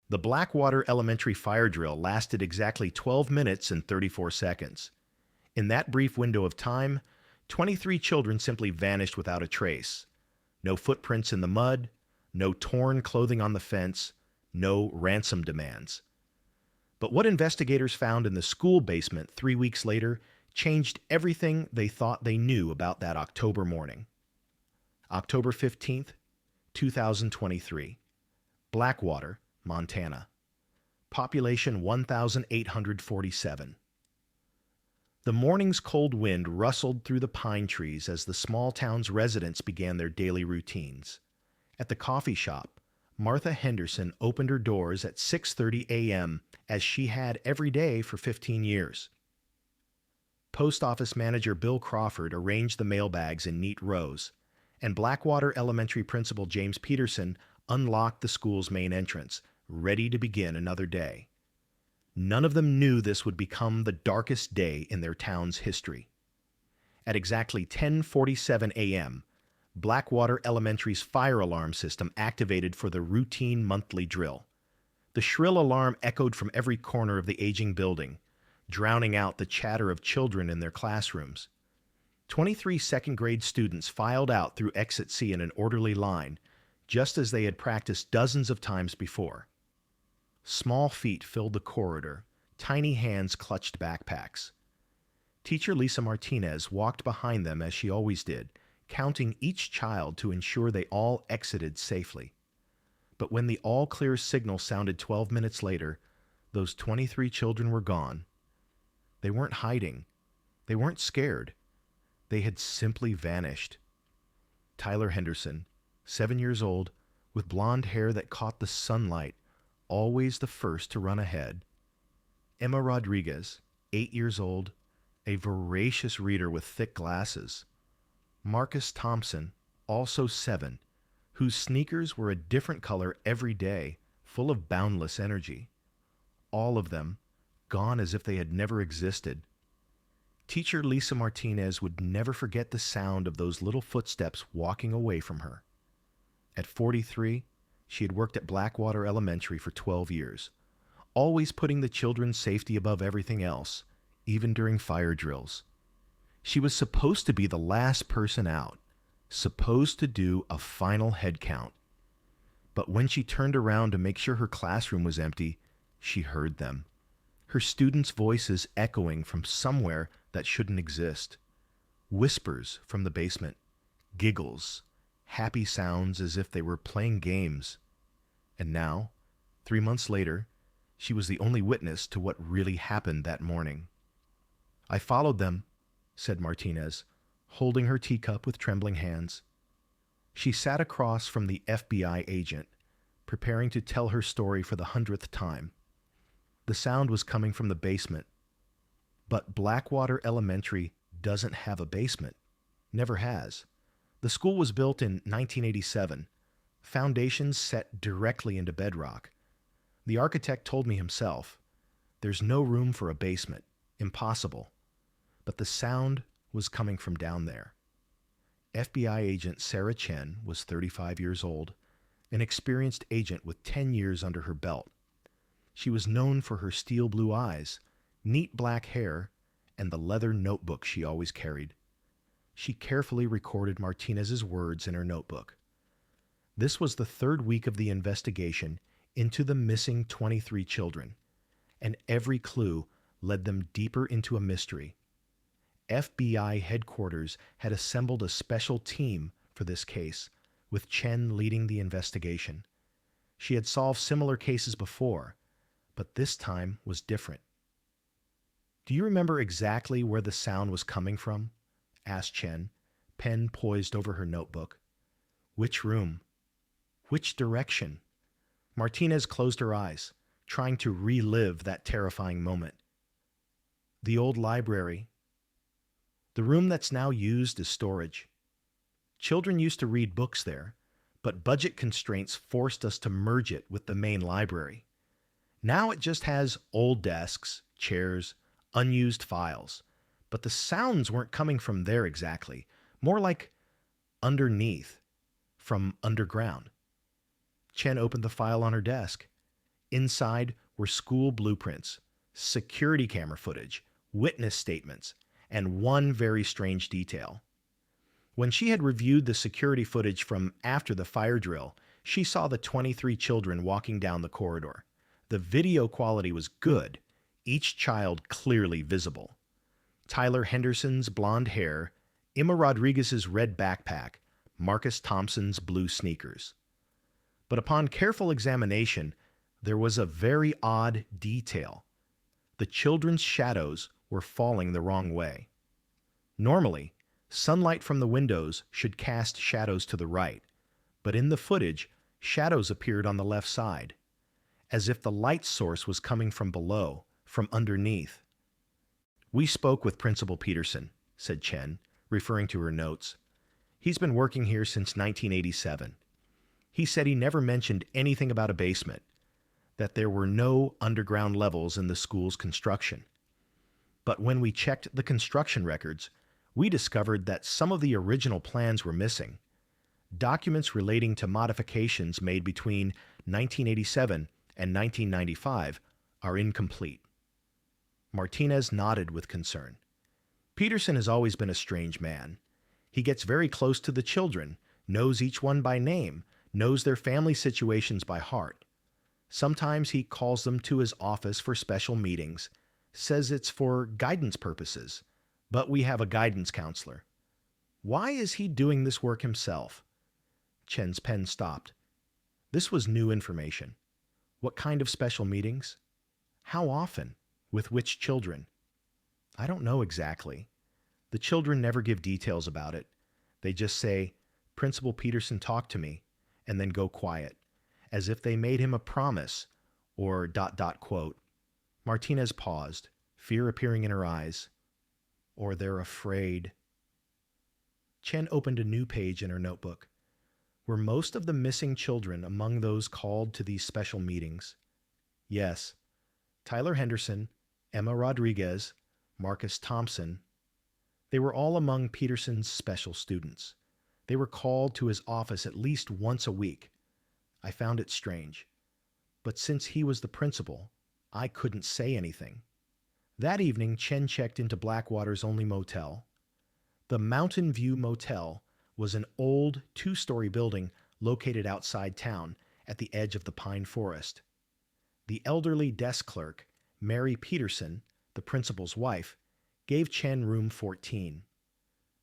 The Blackwater Elementary fire drill lasted exactly 12 minutes and 34 seconds. In that brief window of time, 23 children simply vanished without a trace. No footprints in the mud, no torn clothing on the fence, no ransom demands. But what investigators found in the school basement 3 weeks later changed everything they thought they knew about that October morning. October 15th, 2023. Blackwater, Montana. Population 1,847. The morning's cold wind rustled through the pine trees as the small town's residents began their daily routines. At the coffee shop, Martha Henderson opened her doors at 6:30 a.m. as she had every day for 15 years. Post office manager Bill Crawford arranged the mailbags in neat rows, and Blackwater Elementary principal James Peterson unlocked the school's main entrance, ready to begin another day. None of them knew this would become the darkest day in their town's history. At exactly 10:47 a.m., Blackwater Elementary's fire alarm system activated for the routine monthly drill. The shrill alarm echoed from every corner of the aging building, drowning out the chatter of children in their classrooms. 23 second-grade students filed out through Exit C in an orderly line, just as they had practiced dozens of times before. Small feet filled the corridor, tiny hands clutched backpacks. Teacher Lisa Martinez walked behind them as she always did, counting each child to ensure they all exited safely. But when the all-clear signal sounded 12 minutes later, those 23 children were gone. They weren't hiding. They weren't scared. They had simply vanished. Tyler Henderson, 7 years old, with blonde hair that caught the sunlight, always the first to run ahead. Emma Rodriguez, 8 years old, a voracious reader with thick glasses. Marcus Thompson, also 7, whose sneakers were a different color every day, full of boundless energy. All of them gone as if they had never existed. Teacher Lisa Martinez would never forget the sound of those little footsteps walking away from her. At 43, she had worked at Blackwater Elementary for 12 years, always putting the children's safety above everything else, even during fire drills. She was supposed to be the last person out, supposed to do a final head count. But when she turned around to make sure her classroom was empty, she heard them. Her students' voices echoing from somewhere that shouldn't exist. Whispers from the basement, giggles, happy sounds as if they were playing games. And now, 3 months later, she was the only witness to what really happened that morning. "I followed them," said Martinez, holding her teacup with trembling hands. She sat across from the FBI agent, preparing to tell her story for the 100th time. The sound was coming from the basement. But Blackwater Elementary doesn't have a basement. Never has. The school was built in 1987, foundations set directly into bedrock. The architect told me himself, "There's no room for a basement. Impossible." But the sound was coming from down there. FBI Agent Sarah Chen was 35 years old, an experienced agent with 10 years under her belt. She was known for her steel blue eyes, neat black hair, and the leather notebook she always carried. She carefully recorded Martinez's words in her notebook. This was the 3rd week of the investigation into the missing 23 children, and every clue led them deeper into a mystery. FBI headquarters had assembled a special team for this case, with Chen leading the investigation. She had solved similar cases before, but this time was different. "Do you remember exactly where the sound was coming from?" asked Chen, pen poised over her notebook. "Which room? Which direction?" Martinez closed her eyes, trying to relive that terrifying moment. "The old library. The room that's now used as storage. Children used to read books there, but budget constraints forced us to merge it with the main library. Now it just has old desks, chairs, unused files. But the sounds weren't coming from there exactly, more like underneath, from underground." Chen opened the file on her desk. Inside were school blueprints, security camera footage, witness statements, and one very strange detail. When she had reviewed the security footage from after the fire drill, she saw the 23 children walking down the corridor. The video quality was good, each child clearly visible. Tyler Henderson's blonde hair, Emma Rodriguez's red backpack, Marcus Thompson's blue sneakers. But upon careful examination, there was a very odd detail. The children's shadows were falling the wrong way. Normally, sunlight from the windows should cast shadows to the right, but in the footage, shadows appeared on the left side, as if the light source was coming from below, from underneath. "We spoke with Principal Peterson," said Chen, referring to her notes. "He's been working here since 1987. He said he never mentioned anything about a basement, that there were no underground levels in the school's construction. But when we checked the construction records, we discovered that some of the original plans were missing. Documents relating to modifications made between 1987 and 1995 are incomplete." Martinez nodded with concern. "Peterson has always been a strange man. He gets very close to the children, knows each one by name, knows their family situations by heart. Sometimes he calls them to his office for special meetings, says it's for guidance purposes, but we have a guidance counselor. Why is he doing this work himself?" Chen's pen stopped. This was new information. What kind of special meetings? How often? With which children? "I don't know exactly. The children never give details about it. They just say, 'Principal Peterson talked to me,' and then go quiet, as if they made him a promise, or ... quote. Martinez paused, fear appearing in her eyes. "Or they're afraid." Chen opened a new page in her notebook. Were most of the missing children among those called to these special meetings? Yes. Tyler Henderson, Emma Rodriguez, Marcus Thompson. They were all among Peterson's special students. They were called to his office at least once a week. I found it strange. But since he was the principal, I couldn't say anything. That evening, Chen checked into Blackwater's only motel. The Mountain View Motel was an old two-story building located outside town at the edge of the pine forest. The elderly desk clerk, Mary Peterson, the principal's wife, gave Chen room 14.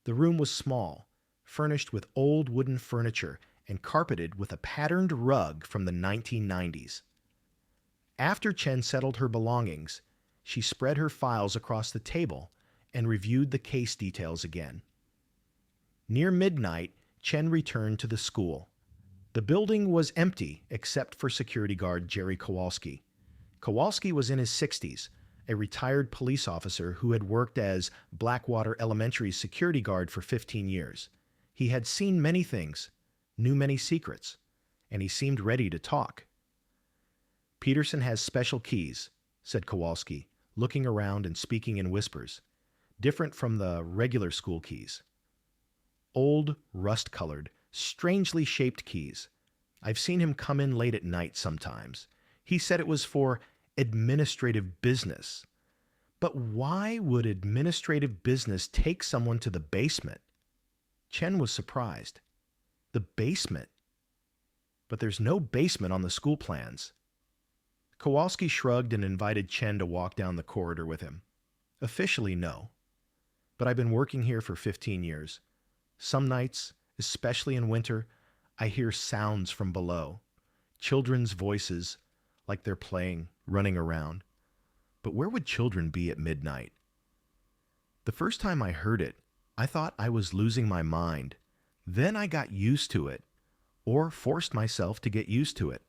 The room was small, furnished with old wooden furniture and carpeted with a patterned rug from the 1990s. After Chen settled her belongings, she spread her files across the table and reviewed the case details again. Near midnight, Chen returned to the school. The building was empty except for security guard Jerry Kowalski. Kowalski was in his 60s, a retired police officer who had worked as Blackwater Elementary security guard for 15 years. He had seen many things, knew many secrets, and he seemed ready to talk. "Peterson has special keys," said Kowalski, looking around and speaking in whispers, "different from the regular school keys. Old, rust-colored, strangely shaped keys. I've seen him come in late at night sometimes. He said it was for administrative business. But why would administrative business take someone to the basement?" Chen was surprised. The basement? But there's no basement on the school plans. Kowalski shrugged and invited Chen to walk down the corridor with him. "Officially, no. But I've been working here for 15 years. Some nights, especially in winter, I hear sounds from below. Children's voices, like they're playing, running around. But where would children be at midnight? The first time I heard it, I thought I was losing my mind. Then I got used to it, or forced myself to get used to it."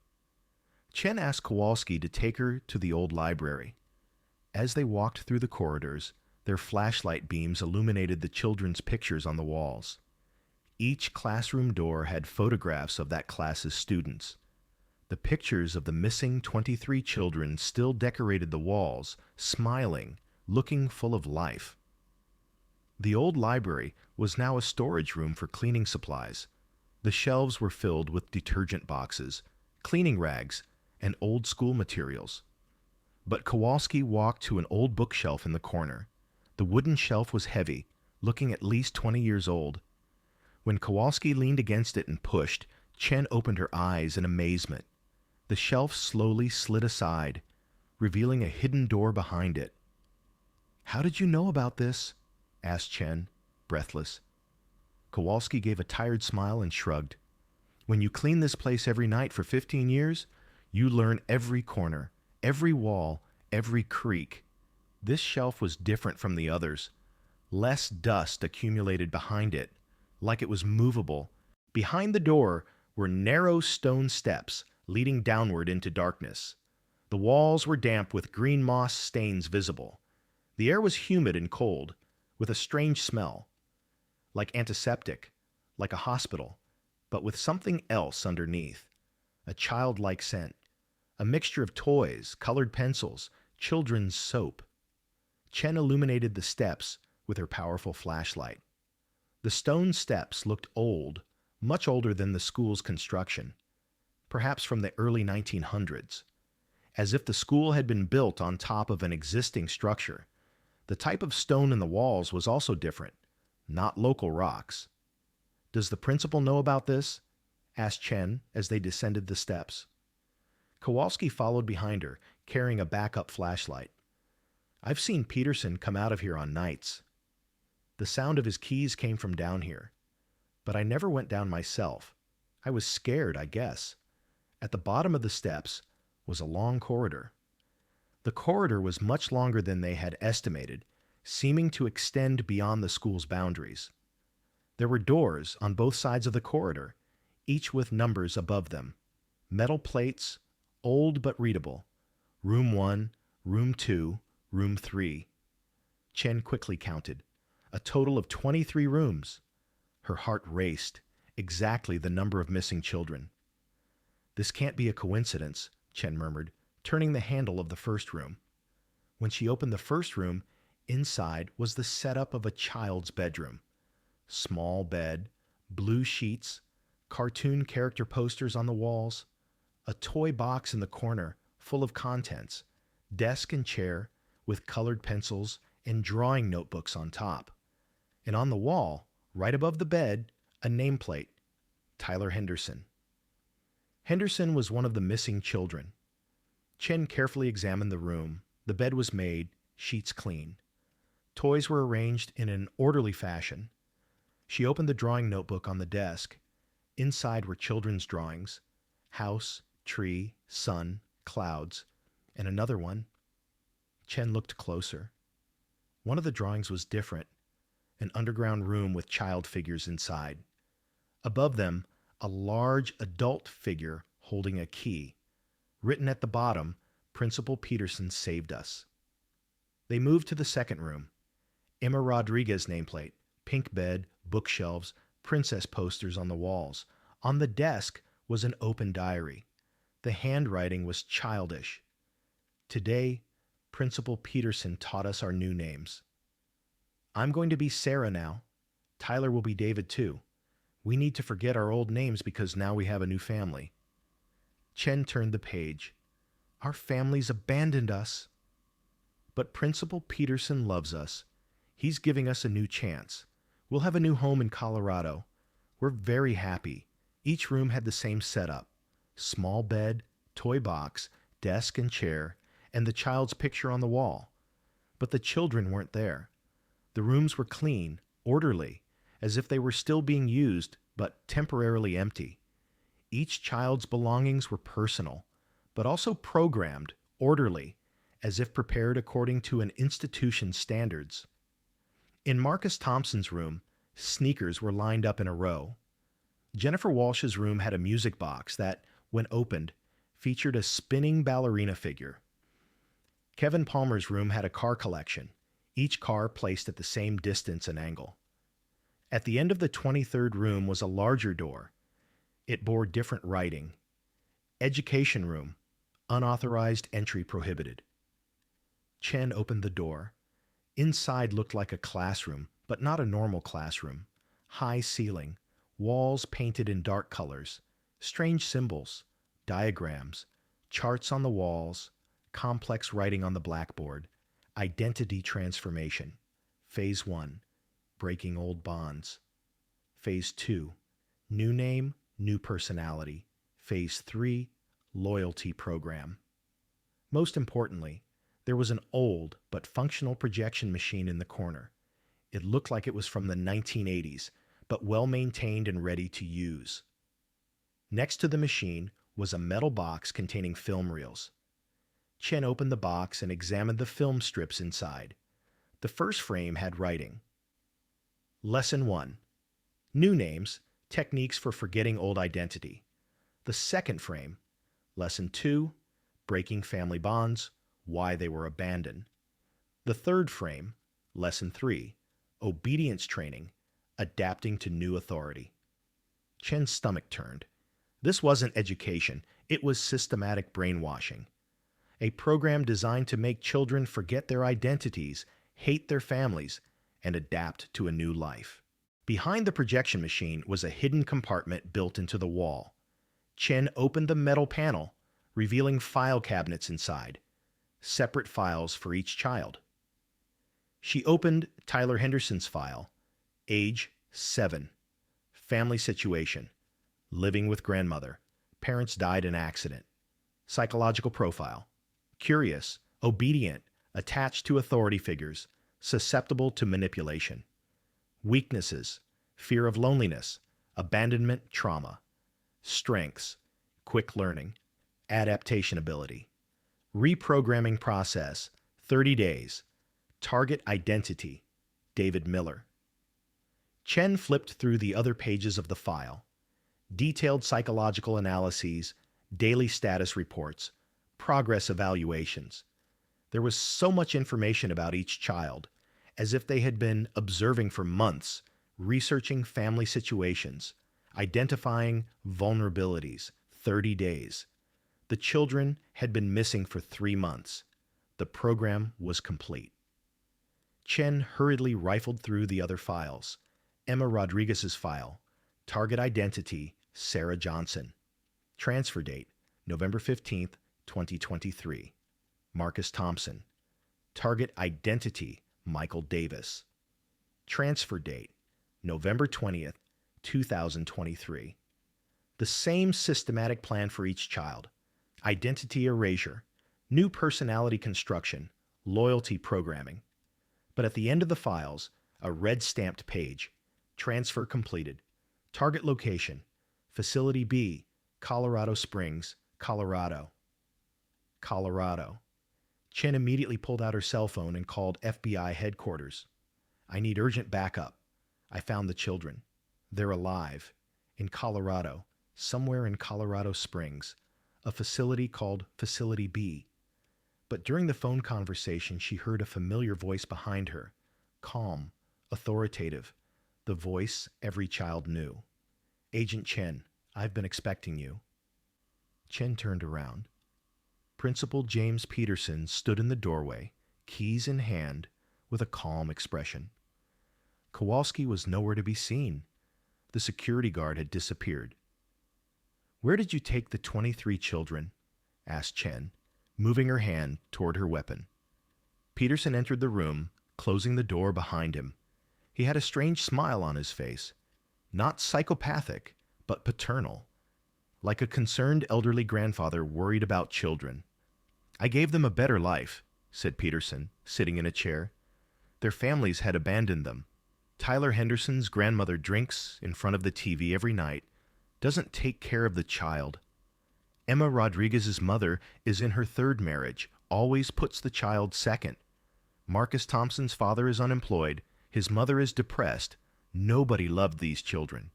Chen asked Kowalski to take her to the old library. As they walked through the corridors, their flashlight beams illuminated the children's pictures on the walls. Each classroom door had photographs of that class's students. The pictures of the missing 23 children still decorated the walls, smiling, looking full of life. The old library was now a storage room for cleaning supplies. The shelves were filled with detergent boxes, cleaning rags, and old school materials. But Kowalski walked to an old bookshelf in the corner. The wooden shelf was heavy, looking at least 20 years old. When Kowalski leaned against it and pushed, Chen opened her eyes in amazement. The shelf slowly slid aside, revealing a hidden door behind it. "How did you know about this?" asked Chen, breathless. Kowalski gave a tired smile and shrugged. "When you clean this place every night for 15 years, you learn every corner, every wall, every creak. This shelf was different from the others. Less dust accumulated behind it, like it was movable. Behind the door were narrow stone steps leading downward into darkness. The walls were damp with green moss stains visible. The air was humid and cold, with a strange smell, like antiseptic, like a hospital, but with something else underneath. A childlike scent, a mixture of toys, colored pencils, children's soap. Chen illuminated the steps with her powerful flashlight. The stone steps looked old, much older than the school's construction, perhaps from the early 1900s, as if the school had been built on top of an existing structure. The type of stone in the walls was also different, not local rocks. "Does the principal know about this?" asked Chen as they descended the steps. Kowalski followed behind her, carrying a backup flashlight. "I've seen Peterson come out of here on nights. The sound of his keys came from down here. But I never went down myself. I was scared, I guess." At the bottom of the steps was a long corridor. The corridor was much longer than they had estimated, seeming to extend beyond the school's boundaries. There were doors on both sides of the corridor, each with numbers above them. Metal plates, old but readable. Room 1, Room 2, Room 3. Chen quickly counted. A total of 23 rooms. Her heart raced, exactly the number of missing children. "This can't be a coincidence," Chen murmured, turning the handle of the first room. When she opened the first room, inside was the setup of a child's bedroom. Small bed, blue sheets, cartoon character posters on the walls, a toy box in the corner full of contents, desk and chair with colored pencils and drawing notebooks on top. And on the wall, right above the bed, a nameplate, Tyler Henderson. Henderson was one of the missing children. Chen carefully examined the room. The bed was made, sheets clean. Toys were arranged in an orderly fashion. She opened the drawing notebook on the desk. Inside were children's drawings: house, tree, sun, clouds, and another one. Chen looked closer. One of the drawings was different, an underground room with child figures inside. Above them, a large adult figure holding a key. Written at the bottom, "Principal Peterson saved us." They moved to the second room. Emma Rodriguez nameplate, pink bed, bookshelves, princess posters on the walls. On the desk was an open diary. The handwriting was childish. "Today, Principal Peterson taught us our new names. I'm going to be Sarah now. Tyler will be David too. We need to forget our old names because now we have a new family." Chen turned the page. "Our families abandoned us. But Principal Peterson loves us. He's giving us a new chance. We'll have a new home in Colorado. We're very happy." Each room had the same setup: small bed, toy box, desk and chair, and the child's picture on the wall. But the children weren't there. The rooms were clean, orderly, as if they were still being used, but temporarily empty. Each child's belongings were personal, but also programmed, orderly, as if prepared according to an institution's standards. In Marcus Thompson's room, sneakers were lined up in a row. Jennifer Walsh's room had a music box that, when opened, featured a spinning ballerina figure. Kevin Palmer's room had a car collection, each car placed at the same distance and angle. At the end of the 23rd room was a larger door. It bore different writing: "Education room, unauthorized entry prohibited." Chen opened the door. Inside looked like a classroom, but not a normal classroom. High ceiling, walls painted in dark colors, strange symbols, diagrams, Charts on the walls, complex writing on the blackboard, identity transformation. Phase 1, breaking old bonds. Phase 2, new name, new personality. Phase 3, loyalty program. Most importantly, there was an old but functional projection machine in the corner. It looked like it was from the 1980s, but well maintained and ready to use. Next to the machine was a metal box containing film reels. Chen opened the box and examined the film strips inside. The first frame had writing. Lesson 1. New names, techniques for forgetting old identity. The second frame. Lesson 2. Breaking family bonds, why they were abandoned. The third frame. Lesson 3. Obedience training, adapting to new authority. Chen's stomach turned. This wasn't education, it was systematic brainwashing. A program designed to make children forget their identities, hate their families, and adapt to a new life. Behind the projection machine was a hidden compartment built into the wall. Chen opened the metal panel, revealing file cabinets inside, separate files for each child. She opened Tyler Henderson's file, age 7, family situation, living with grandmother, parents died in accident, psychological profile, curious, obedient, attached to authority figures, susceptible to manipulation. Weaknesses, fear of loneliness, abandonment trauma. Strengths, quick learning, adaptation ability. Reprogramming process, 30 days. Target identity, David Miller. Chen flipped through the other pages of the file. Detailed psychological analyses, daily status reports, progress evaluations. There was so much information about each child, as if they had been observing for months, researching family situations, identifying vulnerabilities, 30 days. The children had been missing for 3 months. The program was complete. Chen hurriedly rifled through the other files. Emma Rodriguez's file, target identity, Sarah Johnson. Transfer date, November 15th, 2023. Marcus Thompson. Target identity, Michael Davis. Transfer date, November 20th, 2023. The same systematic plan for each child. Identity erasure, new personality construction, loyalty programming. But at the end of the files, a red stamped page. Transfer completed. Target location, Facility B, Colorado Springs, Colorado. Colorado. Chen immediately pulled out her cell phone and called FBI headquarters. I need urgent backup. I found the children. They're alive. In Colorado, somewhere in Colorado Springs, a facility called Facility B. But during the phone conversation, she heard a familiar voice behind her, calm, authoritative, the voice every child knew. Agent Chen, I've been expecting you. Chen turned around. Principal James Peterson stood in the doorway, keys in hand, with a calm expression. Kowalski was nowhere to be seen. The security guard had disappeared. Where did you take the 23 children? Asked Chen, moving her hand toward her weapon. Peterson entered the room, closing the door behind him. He had a strange smile on his face, not psychopathic, but paternal, like a concerned elderly grandfather worried about children. I gave them a better life, said Peterson, sitting in a chair. Their families had abandoned them. Tyler Henderson's grandmother drinks in front of the TV every night, doesn't take care of the child. Emma Rodriguez's mother is in her 3rd marriage, always puts the child second. Marcus Thompson's father is unemployed. His mother is depressed. Nobody loved these children.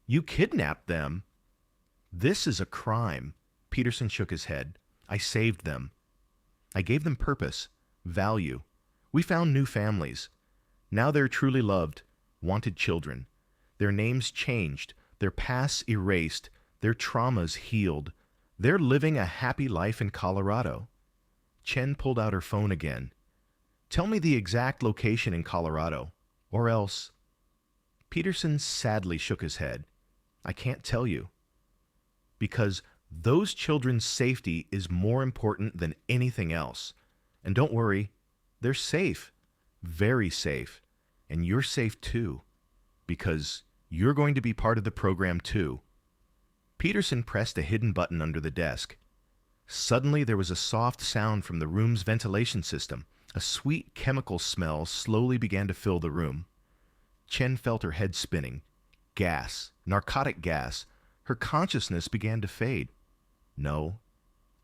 You kidnapped them. This is a crime. Peterson shook his head. I saved them. I gave them purpose, value. We found new families. Now they're truly loved, wanted children. Their names changed, their pasts erased, their traumas healed. They're living a happy life in Colorado. Chen pulled out her phone again. Tell me the exact location in Colorado, or else. Peterson sadly shook his head. I can't tell you. Because Those children's safety is more important than anything else. And don't worry, they're safe, very safe. And you're safe too, because you're going to be part of the program too. Peterson pressed a hidden button under the desk. Suddenly there was a soft sound from the room's ventilation system. A sweet chemical smell slowly began to fill the room. Chen felt her head spinning. Gas, narcotic gas. Her consciousness began to fade. No,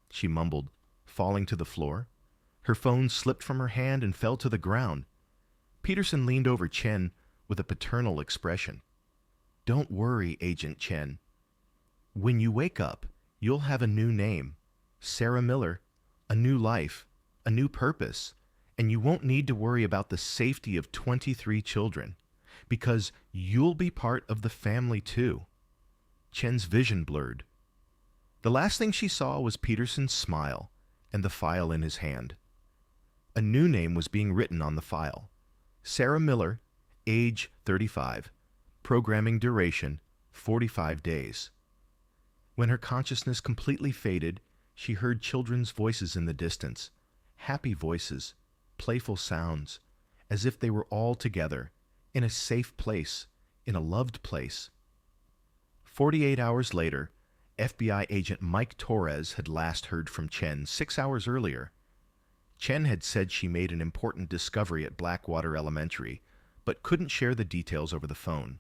she mumbled, falling to the floor. Her phone slipped from her hand and fell to the ground. Peterson leaned over Chen with a paternal expression. Don't worry, Agent Chen. When you wake up, you'll have a new name, Sarah Miller, a new life, a new purpose, and you won't need to worry about the safety of 23 children, because you'll be part of the family too. Chen's vision blurred. The last thing she saw was Peterson's smile and the file in his hand. A new name was being written on the file. Sarah Miller, age 35, programming duration 45 days. When her consciousness completely faded, she heard children's voices in the distance, happy voices, playful sounds, as if they were all together, in a safe place, in a loved place. 48 hours later, FBI agent Mike Torres had last heard from Chen 6 hours earlier. Chen had said she made an important discovery at Blackwater Elementary, but couldn't share the details over the phone.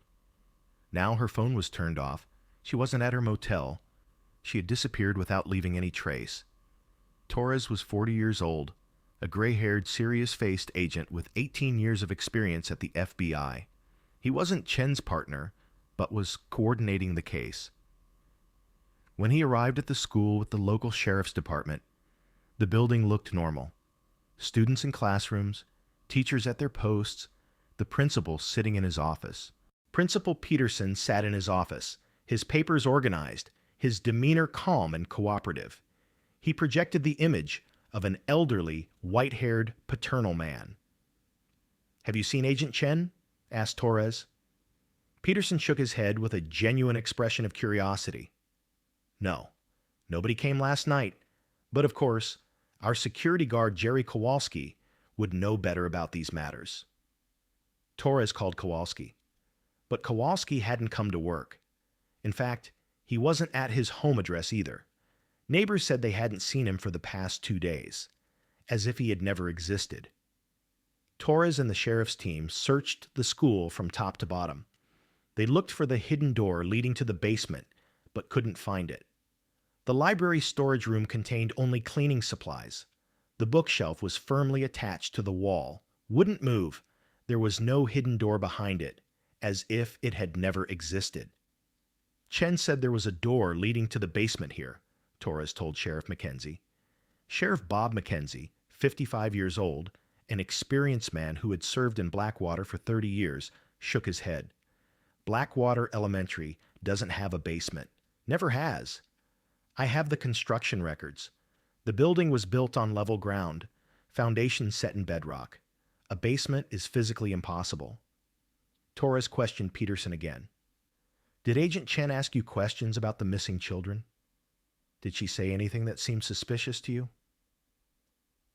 Now her phone was turned off. She wasn't at her motel. She had disappeared without leaving any trace. Torres was 40 years old, a gray-haired, serious-faced agent with 18 years of experience at the FBI. He wasn't Chen's partner, but was coordinating the case. When he arrived at the school with the local sheriff's department, the building looked normal. Students in classrooms, teachers at their posts, the principal sitting in his office. Principal Peterson sat in his office, his papers organized, his demeanor calm and cooperative. He projected the image of an elderly, white-haired, paternal man. "Have you seen Agent Chen?" asked Torres. Peterson shook his head with a genuine expression of curiosity. "No, nobody came last night, but of course, our security guard Jerry Kowalski would know better about these matters." Torres called Kowalski, but Kowalski hadn't come to work. In fact, he wasn't at his home address either. Neighbors said they hadn't seen him for the past 2 days, as if he had never existed. Torres and the sheriff's team searched the school from top to bottom. They looked for the hidden door leading to the basement, but couldn't find it. The library storage room contained only cleaning supplies. The bookshelf was firmly attached to the wall, wouldn't move. There was no hidden door behind it, as if it had never existed. Chen said there was a door leading to the basement here, Torres told Sheriff McKenzie. Sheriff Bob McKenzie, 55 years old, an experienced man who had served in Blackwater for 30 years, shook his head. Blackwater Elementary doesn't have a basement. Never has. I have the construction records. The building was built on level ground, foundation set in bedrock. A basement is physically impossible. Torres questioned Peterson again. Did Agent Chen ask you questions about the missing children? Did she say anything that seemed suspicious to you?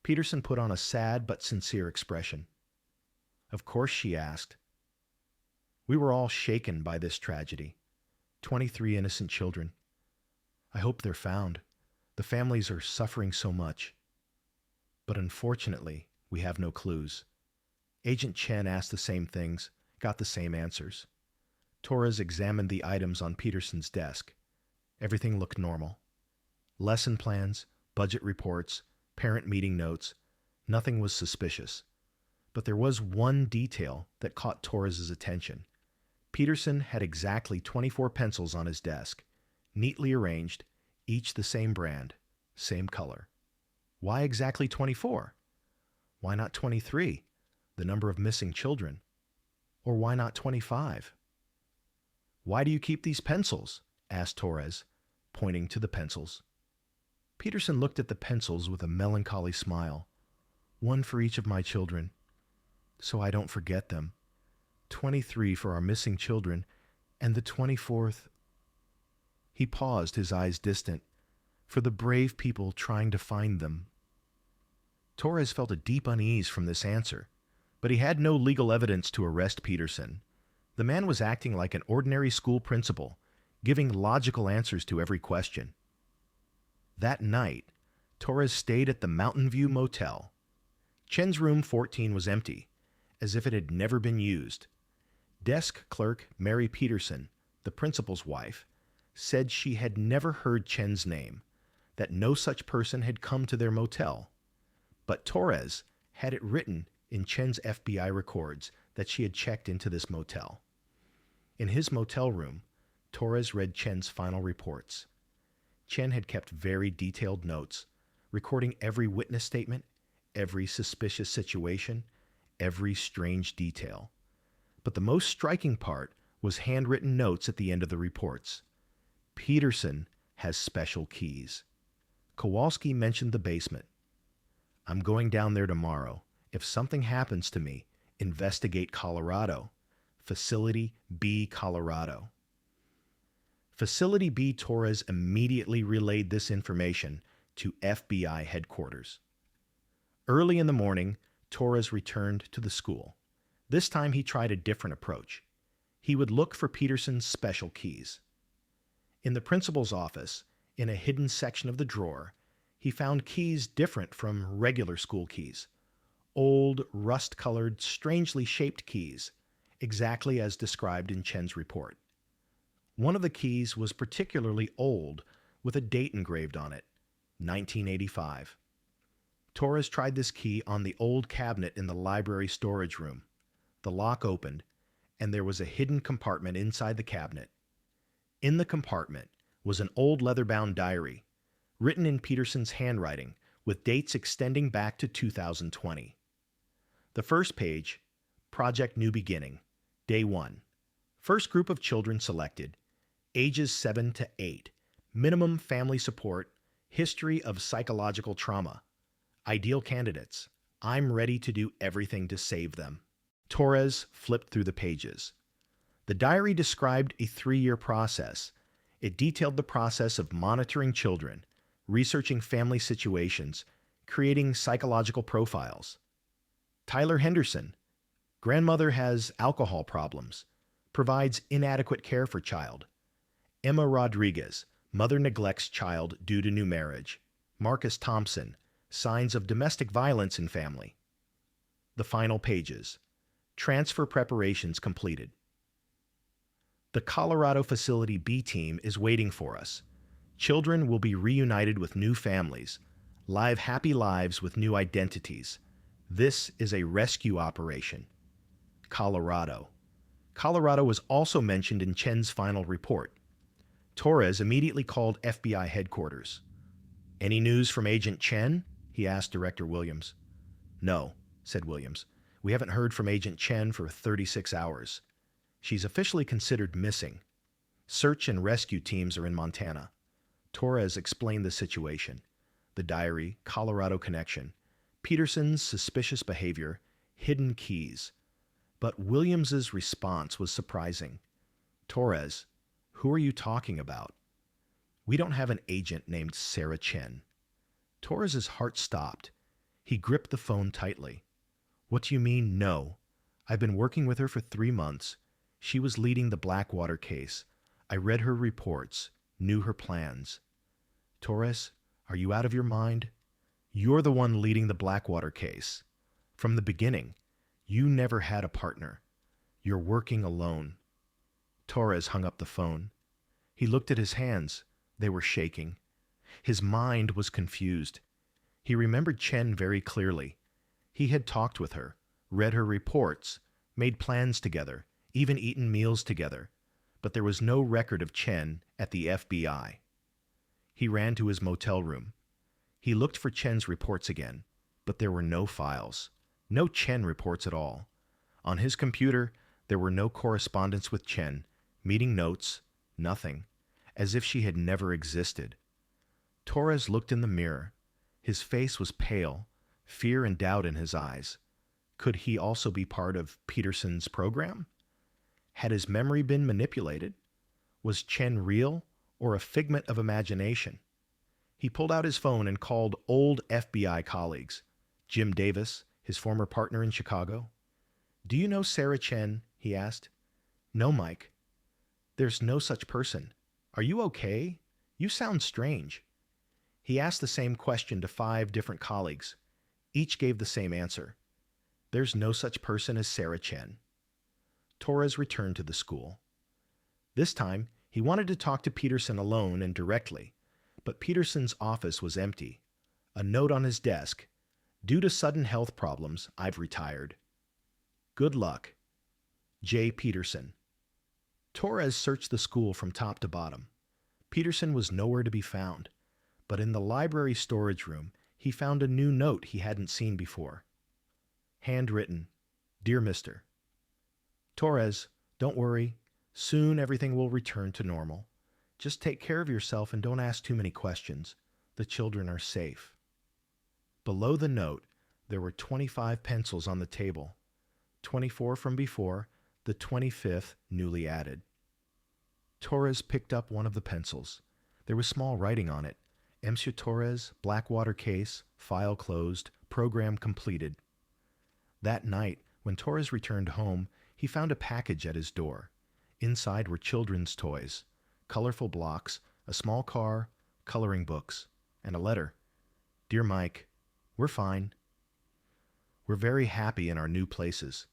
Peterson put on a sad but sincere expression. Of course she asked. We were all shaken by this tragedy. 23 innocent children. I hope they're found. The families are suffering so much. But unfortunately, we have no clues. Agent Chen asked the same things, got the same answers. Torres examined the items on Peterson's desk. Everything looked normal. Lesson plans, budget reports, parent meeting notes. Nothing was suspicious. But there was one detail that caught Torres's attention. Peterson had exactly 24 pencils on his desk, neatly arranged, each the same brand, same color. Why exactly 24? Why not 23, the number of missing children? Or why not 25? Why do you keep these pencils? Asked Torres, pointing to the pencils. Peterson looked at the pencils with a melancholy smile. One for each of my children, so I don't forget them. 23 for our missing children, and the 24th. He paused, his eyes distant, for the brave people trying to find them. Torres felt a deep unease from this answer, but he had no legal evidence to arrest Peterson. The man was acting like an ordinary school principal, giving logical answers to every question. That night, Torres stayed at the Mountain View Motel. Chen's room 14 was empty, as if it had never been used. Desk clerk Mary Peterson, the principal's wife, said she had never heard Chen's name, that no such person had come to their motel. But Torres had it written in Chen's FBI records that she had checked into this motel. In his motel room, Torres read Chen's final reports. Chen had kept very detailed notes, recording every witness statement, every suspicious situation, every strange detail. But the most striking part was handwritten notes at the end of the reports. Peterson has special keys. Kowalski mentioned the basement. I'm going down there tomorrow. If something happens to me, investigate Colorado. Facility B, Colorado. Facility B. Torres immediately relayed this information to FBI headquarters. Early in the morning, Torres returned to the school. This time he tried a different approach. He would look for Peterson's special keys. In the principal's office, in a hidden section of the drawer, he found keys different from regular school keys. Old, rust-colored, strangely shaped keys, exactly as described in Chen's report. One of the keys was particularly old, with a date engraved on it, 1985. Torres tried this key on the old cabinet in the library storage room. The lock opened, and there was a hidden compartment inside the cabinet. In the compartment was an old leather-bound diary, written in Peterson's handwriting, with dates extending back to 2020. The first page, Project New Beginning, Day 1. First group of children selected, ages 7 to 8, minimum family support, history of psychological trauma. Ideal candidates. I'm ready to do everything to save them. Torres flipped through the pages. The diary described a 3-year process. It detailed the process of monitoring children, researching family situations, creating psychological profiles. Tyler Henderson, grandmother has alcohol problems, provides inadequate care for child. Emma Rodriguez, mother neglects child due to new marriage. Marcus Thompson, signs of domestic violence in family. The final pages. Transfer preparations completed. The Colorado Facility B team is waiting for us. Children will be reunited with new families, live happy lives with new identities. This is a rescue operation. Colorado. Colorado was also mentioned in Chen's final report. Torres immediately called FBI headquarters. Any news from Agent Chen? He asked Director Williams. No, said Williams. We haven't heard from Agent Chen for 36 hours. She's officially considered missing. Search and rescue teams are in Montana. Torres explained the situation. The diary, Colorado connection, Peterson's suspicious behavior, hidden keys. But Williams's response was surprising. Torres, who are you talking about? We don't have an agent named Sarah Chen. Torres's heart stopped. He gripped the phone tightly. What do you mean, no? I've been working with her for 3 months. She was leading the Blackwater case. I read her reports, knew her plans. Torres, are you out of your mind? You're the one leading the Blackwater case. From the beginning, you never had a partner. You're working alone. Torres hung up the phone. He looked at his hands. They were shaking. His mind was confused. He remembered Chen very clearly. He had talked with her, read her reports, made plans together, even eaten meals together, but there was no record of Chen at the FBI. He ran to his motel room. He looked for Chen's reports again, but there were no files, no Chen reports at all. On his computer, there were no correspondence with Chen, meeting notes, nothing, as if she had never existed. Torres looked in the mirror. His face was pale, fear and doubt in his eyes. Could he also be part of Peterson's program? Had his memory been manipulated? Was Chen real or a figment of imagination? He pulled out his phone and called old FBI colleagues. Jim Davis, his former partner in Chicago. "Do you know Sarah Chen?" he asked. "No, Mike. There's no such person. Are you okay? You sound strange." He asked the same question to 5 different colleagues. Each gave the same answer. There's no such person as Sarah Chen. Torres returned to the school. This time, he wanted to talk to Peterson alone and directly, but Peterson's office was empty. A note on his desk. "Due to sudden health problems, I've retired. Good luck. J. Peterson." Torres searched the school from top to bottom. Peterson was nowhere to be found, but in the library storage room, he found a new note he hadn't seen before. Handwritten, "Dear Mr. Torres, don't worry. Soon everything will return to normal. Just take care of yourself and don't ask too many questions. The children are safe." Below the note, there were 25 pencils on the table. 24 from before, the 25th newly added. Torres picked up one of the pencils. There was small writing on it. "Monsieur Torres, Blackwater case, file closed, program completed." That night, when Torres returned home, he found a package at his door. Inside were children's toys, colorful blocks, a small car, coloring books, and a letter. "Dear Mike, we're fine. We're very happy in our new places.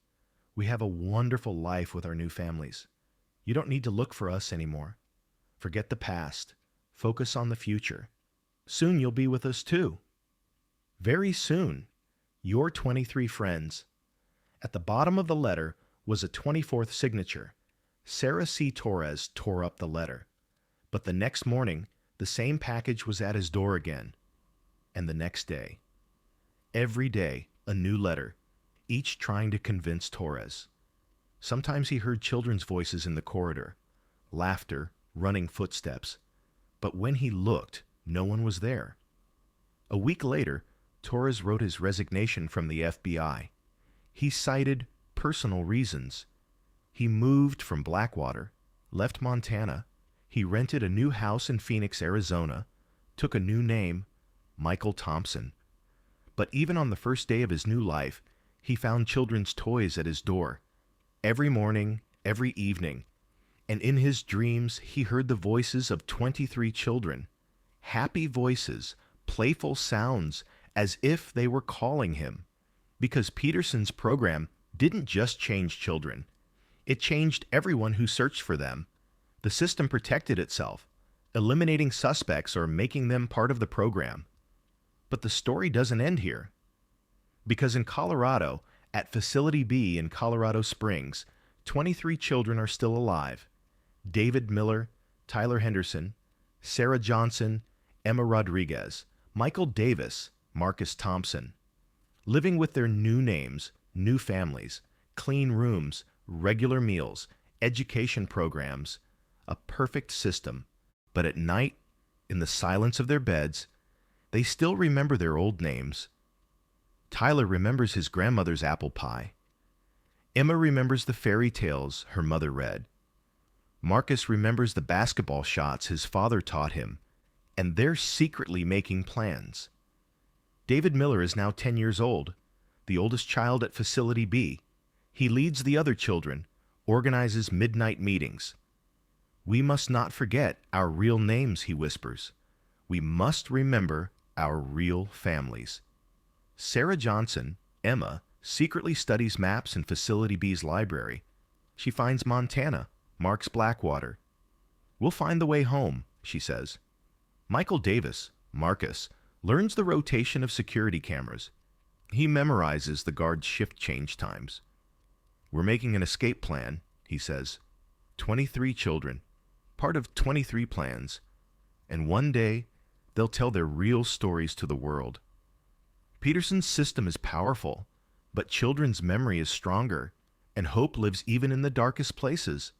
We have a wonderful life with our new families. You don't need to look for us anymore. Forget the past. Focus on the future. Soon you'll be with us too. Very soon. Your 23 friends." At the bottom of the letter was a 24th signature. Sarah C. Torres tore up the letter. But the next morning, the same package was at his door again. And the next day. Every day, a new letter, each trying to convince Torres. Sometimes he heard children's voices in the corridor, laughter, running footsteps. But when he looked, no one was there. A week later, Torres wrote his resignation from the FBI. He cited personal reasons. He moved from Blackwater, left Montana. He rented a new house in Phoenix, Arizona, took a new name, Michael Thompson. But even on the first day of his new life, he found children's toys at his door. Every morning, every evening. And in his dreams, he heard the voices of 23 children. Happy voices, playful sounds, as if they were calling him. Because Peterson's program didn't just change children. It changed everyone who searched for them. The system protected itself, eliminating suspects or making them part of the program. But the story doesn't end here. Because in Colorado, at Facility B in Colorado Springs, 23 children are still alive. David Miller, Tyler Henderson, Sarah Johnson, Emma Rodriguez, Michael Davis, Marcus Thompson. Living with their new names, new families, clean rooms, regular meals, education programs, a perfect system. But at night, in the silence of their beds, they still remember their old names. Tyler remembers his grandmother's apple pie. Emma remembers the fairy tales her mother read. Marcus remembers the basketball shots his father taught him, and they're secretly making plans. David Miller is now 10 years old, the oldest child at Facility B. He leads the other children, organizes midnight meetings. "We must not forget our real names," he whispers. "We must remember our real families." Sarah Johnson, Emma, secretly studies maps in Facility B's library. She finds Montana, marks Blackwater. "We'll find the way home," she says. Michael Davis, Marcus, learns the rotation of security cameras. He memorizes the guards' shift change times. "We're making an escape plan," he says. 23 children, part of 23 plans. And one day, they'll tell their real stories to the world. Peterson's system is powerful, but children's memory is stronger, and hope lives even in the darkest places.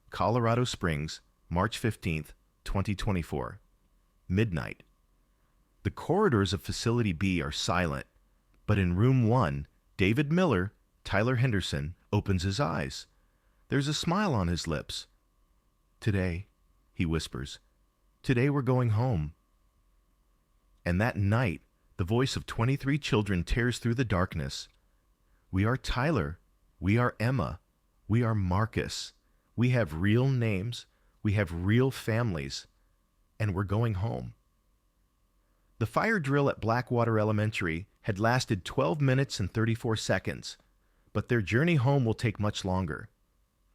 Colorado Springs, March 15th, 2024. Midnight. The corridors of Facility B are silent, but in Room 1, David Miller, Tyler Henderson, opens his eyes. There's a smile on his lips. "Today," he whispers, "today we're going home. And that night, the voice of 23 children tears through the darkness. We are Tyler. We are Emma. We are Marcus. We have real names. We have real families. And we're going home. The fire drill at Blackwater Elementary had lasted 12 minutes and 34 seconds, but their journey home will take much longer.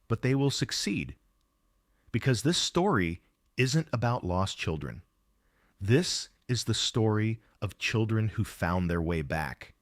But they will succeed, because this story isn't about lost children. This is the story of children who found their way back.